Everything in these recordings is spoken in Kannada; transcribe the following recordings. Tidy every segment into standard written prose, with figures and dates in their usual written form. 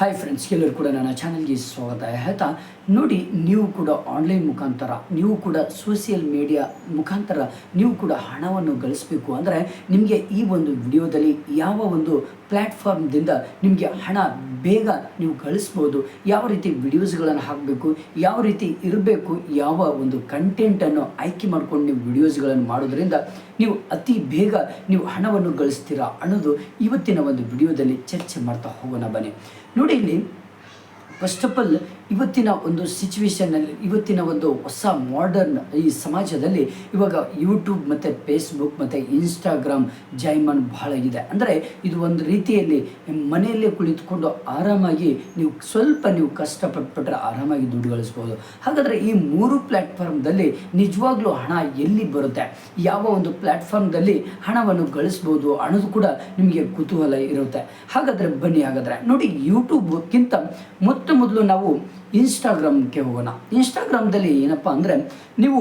ಹಾಯ್ ಫ್ರೆಂಡ್ಸ್, ಎಲ್ಲರೂ ಕೂಡ ನನ್ನ ಚಾನಲ್ಗೆ ಸ್ವಾಗತ ಹೇಳ್ತಾ ನೋಡಿ. ನೀವು ಕೂಡ ಆನ್ಲೈನ್ ಮುಖಾಂತರ, ನೀವು ಕೂಡ ಸೋಷಿಯಲ್ ಮೀಡಿಯಾ ಮುಖಾಂತರ ನೀವು ಕೂಡ ಹಣವನ್ನು ಗಳಿಸಬೇಕು ಅಂದರೆ ನಿಮಗೆ ಈ ಒಂದು ವಿಡಿಯೋದಲ್ಲಿ ಯಾವ ಒಂದು ಪ್ಲ್ಯಾಟ್ಫಾರ್ಮ್ದಿಂದ ನಿಮಗೆ ಹಣ ಬೇಗ ನೀವು ಗಳಿಸ್ಬೋದು, ಯಾವ ರೀತಿ ವಿಡಿಯೋಸ್ಗಳನ್ನು ಹಾಕಬೇಕು, ಯಾವ ರೀತಿ ಇರಬೇಕು, ಯಾವ ಒಂದು ಕಂಟೆಂಟನ್ನು ಆಯ್ಕೆ ಮಾಡ್ಕೊಂಡು ನೀವು ವಿಡಿಯೋಸ್ಗಳನ್ನು ಮಾಡೋದ್ರಿಂದ ನೀವು ಅತಿ ಬೇಗ ನೀವು ಹಣವನ್ನು ಗಳಿಸ್ತೀರಾ ಅನ್ನೋದು ಇವತ್ತಿನ ಒಂದು ವಿಡಿಯೋದಲ್ಲಿ ಚರ್ಚೆ ಮಾಡ್ತಾ ಹೋಗೋಣ ಬನ್ನಿ. ನೋಡಿ, ಇಲ್ಲಿ ಫಸ್ಟ್ ಆಫ್ ಆಲ್ ಇವತ್ತಿನ ಒಂದು ಸಿಚುವೇಶನ್ನಲ್ಲಿ, ಇವತ್ತಿನ ಒಂದು ಹೊಸ ಮಾಡರ್ನ್ ಈ ಸಮಾಜದಲ್ಲಿ ಇವಾಗ ಯೂಟ್ಯೂಬ್ ಮತ್ತು ಫೇಸ್ಬುಕ್ ಮತ್ತು ಇನ್ಸ್ಟಾಗ್ರಾಮ್ ಜಾಯ್ಮಾನ್ ಬಹಳ ಇದೆ. ಅಂದರೆ ಇದು ಒಂದು ರೀತಿಯಲ್ಲಿ ಮನೆಯಲ್ಲೇ ಕುಳಿತುಕೊಂಡು ಆರಾಮಾಗಿ ನೀವು ಕಷ್ಟಪಟ್ಟರೆ ಆರಾಮಾಗಿ ದುಡ್ಡು ಗಳಿಸ್ಬೋದು. ಹಾಗಾದರೆ ಈ ಮೂರು ಪ್ಲ್ಯಾಟ್ಫಾರ್ಮ್ದಲ್ಲಿ ನಿಜವಾಗ್ಲೂ ಹಣ ಎಲ್ಲಿ ಬರುತ್ತೆ, ಯಾವ ಒಂದು ಪ್ಲ್ಯಾಟ್ಫಾರ್ಮ್ದಲ್ಲಿ ಹಣವನ್ನು ಗಳಿಸ್ಬೋದು ಅನ್ನೋದು ಕೂಡ ನಿಮಗೆ ಕುತೂಹಲ ಇರುತ್ತೆ. ಹಾಗಾದರೆ ಬನ್ನಿ, ನೋಡಿ, ಯೂಟ್ಯೂಬ್ಗಿಂತ ಮೊದಲು ನಾವು ಇನ್ಸ್ಟಾಗ್ರಾಮ್ಗೆ ಹೋಗೋಣ. ಇನ್ಸ್ಟಾಗ್ರಾಮ್ದಲ್ಲಿ ಏನಪ್ಪ ಅಂದರೆ ನೀವು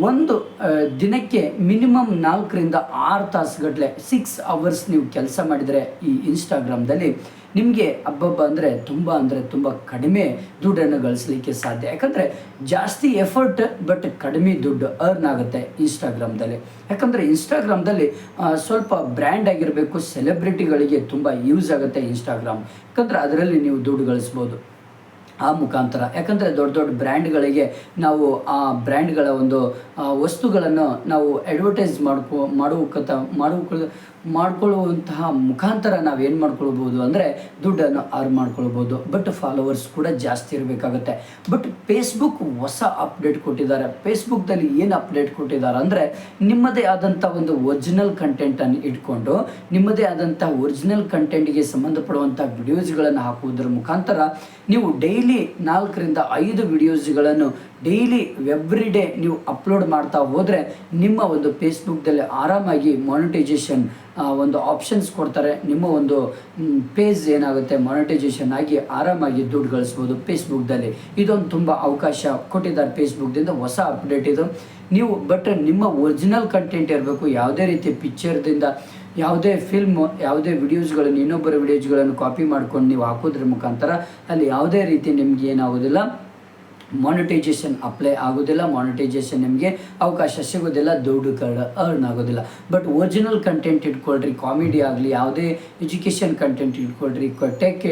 ಒಂದು ದಿನಕ್ಕೆ ಮಿನಿಮಮ್ 4ರಿಂದ 6 ತಾಸುಗಟ್ಟಲೆ 6 ಅವರ್ಸ್ ನೀವು ಕೆಲಸ ಮಾಡಿದರೆ ಈ ಇನ್ಸ್ಟಾಗ್ರಾಮ್ದಲ್ಲಿ ನಿಮಗೆ ತುಂಬ ಕಡಿಮೆ ದುಡ್ಡನ್ನು ಗಳಿಸಲಿಕ್ಕೆ ಸಾಧ್ಯ. ಯಾಕಂದರೆ ಜಾಸ್ತಿ ಎಫರ್ಟ್ ಬಟ್ ಕಡಿಮೆ ದುಡ್ಡು ಅರ್ನ್ ಆಗುತ್ತೆ ಇನ್ಸ್ಟಾಗ್ರಾಮ್ದಲ್ಲಿ. ಯಾಕಂದರೆ ಇನ್ಸ್ಟಾಗ್ರಾಮ್ದಲ್ಲಿ ಸ್ವಲ್ಪ ಬ್ರ್ಯಾಂಡ್ ಆಗಿರಬೇಕು, ಸೆಲೆಬ್ರಿಟಿಗಳಿಗೆ ತುಂಬ ಯೂಸ್ ಆಗುತ್ತೆ ಇನ್ಸ್ಟಾಗ್ರಾಮ್. ಯಾಕಂದರೆ ಅದರಲ್ಲಿ ನೀವು ದುಡ್ಡು ಗಳಿಸ್ಬೋದು ಆ ಮುಖಾಂತರ. ಯಾಕಂದರೆ ದೊಡ್ಡ ದೊಡ್ಡ ಬ್ರ್ಯಾಂಡ್ಗಳಿಗೆ ನಾವು ಆ ಬ್ರ್ಯಾಂಡ್ಗಳ ಒಂದು ವಸ್ತುಗಳನ್ನು ನಾವು ಅಡ್ವರ್ಟೈಸ್ ಮಾಡ್ಕೊಳ್ಳುವಂತಹ ಮುಖಾಂತರ ನಾವೇನು ಮಾಡ್ಕೊಳ್ಬೋದು ಅಂದರೆ ದುಡ್ಡನ್ನು ಅರ್ನ್ ಮಾಡ್ಕೊಳ್ಬೋದು. ಬಟ್ ಫಾಲೋವರ್ಸ್ ಕೂಡ ಜಾಸ್ತಿ ಇರಬೇಕಾಗುತ್ತೆ. ಬಟ್ ಫೇಸ್ಬುಕ್ ಹೊಸ ಅಪ್ಡೇಟ್ ಕೊಟ್ಟಿದ್ದಾರೆ. ಫೇಸ್ಬುಕ್ದಲ್ಲಿ ಏನು ಅಪ್ಡೇಟ್ ಕೊಟ್ಟಿದ್ದಾರೆ ಅಂದರೆ ನಿಮ್ಮದೇ ಆದಂಥ ಒಂದು ಒರಿಜಿನಲ್ ಕಂಟೆಂಟನ್ನು ಇಟ್ಕೊಂಡು ನಿಮ್ಮದೇ ಆದಂಥ ಒರಿಜಿನಲ್ ಕಂಟೆಂಟ್ಗೆ ಸಂಬಂಧಪಡುವಂಥ ವಿಡಿಯೋಸ್ಗಳನ್ನು ಹಾಕುವುದರ ಮುಖಾಂತರ ನೀವು ಡೈಲಿ 4ರಿಂದ 5 ವಿಡಿಯೋಸ್ಗಳನ್ನು ಡೈಲಿ ಎವ್ರಿ ಡೇ ನೀವು ಅಪ್ಲೋಡ್ ಮಾಡ್ತಾ ಹೋದರೆ ನಿಮ್ಮ ಒಂದು ಫೇಸ್ಬುಕ್ದಲ್ಲಿ ಆರಾಮಾಗಿ ಮಾನಿಟೈಸೇಷನ್ ಒಂದು ಆಪ್ಷನ್ಸ್ ಕೊಡ್ತಾರೆ. ನಿಮ್ಮ ಒಂದು ಪೇಜ್ ಏನಾಗುತ್ತೆ ಮಾನಿಟೈಸೇಷನ್ ಆಗಿ ಆರಾಮಾಗಿ ದುಡ್ಡು ಗಳಿಸ್ಬೋದು ಫೇಸ್ಬುಕ್ದಲ್ಲಿ. ಇದೊಂದು ತುಂಬ ಅವಕಾಶ ಕೊಟ್ಟಿದ್ದಾರೆ ಫೇಸ್ಬುಕ್ದಿಂದ, ಹೊಸ ಅಪ್ಡೇಟ್ ಇದು. ನೀವು ಬಟ್ ನಿಮ್ಮ ಒರಿಜಿನಲ್ ಕಂಟೆಂಟ್ ಇರಬೇಕು. ಯಾವುದೇ ರೀತಿ ಪಿಕ್ಚರ್ದಿಂದ, ಯಾವುದೇ ಫಿಲ್ಮು, ಯಾವುದೇ ವಿಡಿಯೋಸ್ಗಳನ್ನು, ಇನ್ನೊಬ್ಬರ ವಿಡಿಯೋಸ್ಗಳನ್ನು ಕಾಪಿ ಮಾಡ್ಕೊಂಡು ನೀವು ಹಾಕೋದ್ರ ಮುಖಾಂತರ ಅಲ್ಲಿ ಯಾವುದೇ ರೀತಿ ನಿಮ್ಗೆ ಏನಾಗೋದಿಲ್ಲ, ಮಾನಿಟೈಸೇಷನ್ ಅಪ್ಲೈ ಆಗೋದಿಲ್ಲ, ಮಾನಿಟೈಸೇಷನ್ ನಿಮಗೆ ಅವಕಾಶ ಸಿಗೋದಿಲ್ಲ, ದುಡ್ಡು ಅರ್ನ್ ಆಗೋದಿಲ್ಲ. ಬಟ್ ಒರಿಜಿನಲ್ ಕಂಟೆಂಟ್ ಇಟ್ಕೊಳ್ರಿ, ಕಾಮಿಡಿ ಆಗಲಿ, ಯಾವುದೇ ಎಜುಕೇಷನ್ ಕಂಟೆಂಟ್ ಇಟ್ಕೊಳ್ರಿ, ಟೆಕ್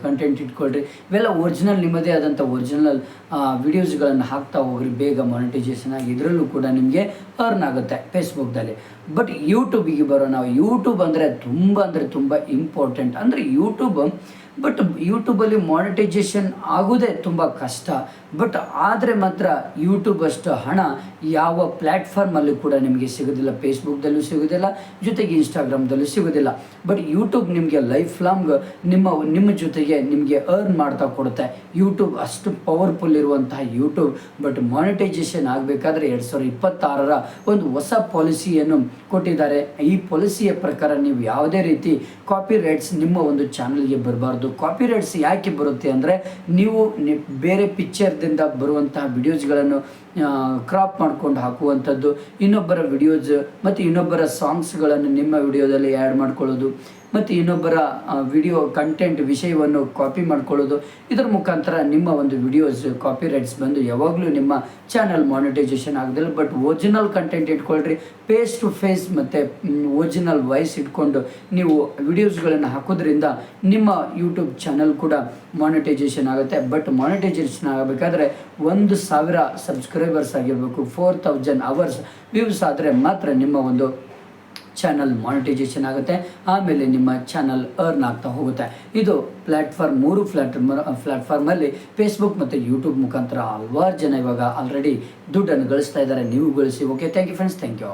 ಕಂಟೆಂಟ್ ಇಟ್ಕೊಳ್ರಿ, ಇವೆಲ್ಲ ಒರಿಜಿನಲ್ ನಿಮ್ಮದೇ ಆದಂಥ ಒರಿಜಿನಲ್ ವಿಡಿಯೋಸ್ಗಳನ್ನು ಹಾಕ್ತಾ ಹೋಗ್ರಿ, ಬೇಗ ಮಾನಿಟೈಸೇಷನ್ ಆಗಿ ಇದರಲ್ಲೂ ಕೂಡ ನಿಮಗೆ ಅರ್ನ್ ಆಗುತ್ತೆ ಫೇಸ್ಬುಕ್ದಲ್ಲಿ. ಬಟ್ ಯೂಟ್ಯೂಬಿಗೆ ಬರೋಣ. ಯೂಟ್ಯೂಬ್ ಅಂದರೆ ತುಂಬ ಇಂಪಾರ್ಟೆಂಟ್. ಅಂದರೆ ಯೂಟ್ಯೂಬಲ್ಲಿ ಮಾನಿಟೈಸೇಷನ್ ಆಗೋದೇ ತುಂಬ ಕಷ್ಟ. ಬಟ್ ಆದರೆ ಮಾತ್ರ ಯೂಟ್ಯೂಬ್ ಅಷ್ಟು ಹಣ ಯಾವ ಪ್ಲ್ಯಾಟ್ಫಾರ್ಮಲ್ಲೂ ಕೂಡ ನಿಮಗೆ ಸಿಗೋದಿಲ್ಲ. ಫೇಸ್ಬುಕ್ದಲ್ಲೂ ಸಿಗೋದಿಲ್ಲ, ಜೊತೆಗೆ ಇನ್ಸ್ಟಾಗ್ರಾಮ್ದಲ್ಲೂ ಸಿಗೋದಿಲ್ಲ. ಬಟ್ ಯೂಟ್ಯೂಬ್ ನಿಮಗೆ ಲೈಫ್ ಲಾಂಗ್ ನಿಮ್ಮ ಜೊತೆಗೆ ನಿಮಗೆ ಅರ್ನ್ ಮಾಡ್ತಾ ಕೊಡುತ್ತೆ. ಯೂಟ್ಯೂಬ್ ಅಷ್ಟು ಪವರ್ಫುಲ್ ಇರುವಂತಹ ಯೂಟ್ಯೂಬ್. ಬಟ್ ಮಾನಿಟೈಸೇಷನ್ ಆಗಬೇಕಾದ್ರೆ 2026ರ ಒಂದು ಹೊಸ ಪಾಲಿಸಿಯನ್ನು ಕೊಟ್ಟಿದ್ದಾರೆ. ಈ ಪಾಲಿಸಿಯ ಪ್ರಕಾರ ನೀವು ಯಾವುದೇ ರೀತಿ ಕಾಪಿ ರೈಟ್ಸ್ ನಿಮ್ಮ ಒಂದು ಚಾನಲ್ಗೆ ಬರಬಾರ್ದು. ಕಾಪಿ ರೈಟ್ಸ್ ಯಾಕೆ ಬರುತ್ತೆ ಅಂದರೆ ನೀವು ಬೇರೆ ಪಿಕ್ಚರ್ದಿಂದ ಬರುವಂತಹ ವಿಡಿಯೋಸ್ಗಳನ್ನು ಕ್ರಾಪ್ ಮಾಡ್ಕೊಂಡು ಹಾಕುವಂಥದ್ದು, ಇನ್ನೊಬ್ಬರ ವಿಡಿಯೋಸ್ ಮತ್ತು ಇನ್ನೊಬ್ಬರ ಸಾಂಗ್ಸ್ಗಳನ್ನು ನಿಮ್ಮ ವಿಡಿಯೋದಲ್ಲಿ ಆ್ಯಡ್ ಮಾಡ್ಕೊಳ್ಳೋದು, ಮತ್ತು ಇನ್ನೊಬ್ಬರ ವಿಡಿಯೋ ಕಂಟೆಂಟ್ ವಿಷಯವನ್ನು ಕಾಪಿ ಮಾಡ್ಕೊಳ್ಳೋದು. ಇದರ ಮುಖಾಂತರ ನಿಮ್ಮ ಒಂದು ವಿಡಿಯೋಸ್ ಕಾಪಿ ರೈಟ್ಸ್ ಬಂದು ಯಾವಾಗಲೂ ನಿಮ್ಮ ಚಾನಲ್ ಮಾನಿಟೈಸೇಷನ್ ಆಗೋದಿಲ್ಲ. ಬಟ್ ಒರಿಜಿನಲ್ ಕಂಟೆಂಟ್ ಇಟ್ಕೊಳ್ರಿ, ಫೇಸ್ ಟು ಫೇಸ್ ಮತ್ತು ಒರಿಜಿನಲ್ ವಾಯ್ಸ್ ಇಟ್ಕೊಂಡು ನೀವು ವಿಡಿಯೋಸ್ಗಳನ್ನು ಹಾಕೋದ್ರಿಂದ ನಿಮ್ಮ ಯೂಟ್ಯೂಬ್ ಚಾನಲ್ ಕೂಡ ಮಾನಿಟೈಸೇಷನ್ ಆಗುತ್ತೆ. ಬಟ್ ಮಾನಿಟೈಸೇಷನ್ ಆಗಬೇಕಾದ್ರೆ 1000 ಸಬ್ಸ್ಕ್ರೈಬರ್ಸ್ ಆಗಿರಬೇಕು, 4000 ಅವರ್ಸ್ ವ್ಯೂಸ್ ಆದರೆ ಮಾತ್ರ ನಿಮ್ಮ ಒಂದು ಚಾನಲ್ ಮಾನಿಟೈಸೇಷನ್ ಆಗುತ್ತೆ. ಆಮೇಲೆ ನಿಮ್ಮ ಚಾನಲ್ ಅರ್ನ್ ಆಗ್ತಾ ಹೋಗುತ್ತೆ. ಇದು ಮೂರು ಪ್ಲ್ಯಾಟ್ಫಾರ್ಮಲ್ಲಿ ಫೇಸ್ಬುಕ್ ಮತ್ತು ಯೂಟ್ಯೂಬ್ ಮುಖಾಂತರ ಹಲವಾರು ಜನ ಇವಾಗ ಆಲ್ರೆಡಿ ದುಡ್ಡನ್ನು ಗಳಿಸ್ತಾ ಇದ್ದಾರೆ. ನೀವು ಗಳಿಸಿ. Okay, thank you friends, thank you.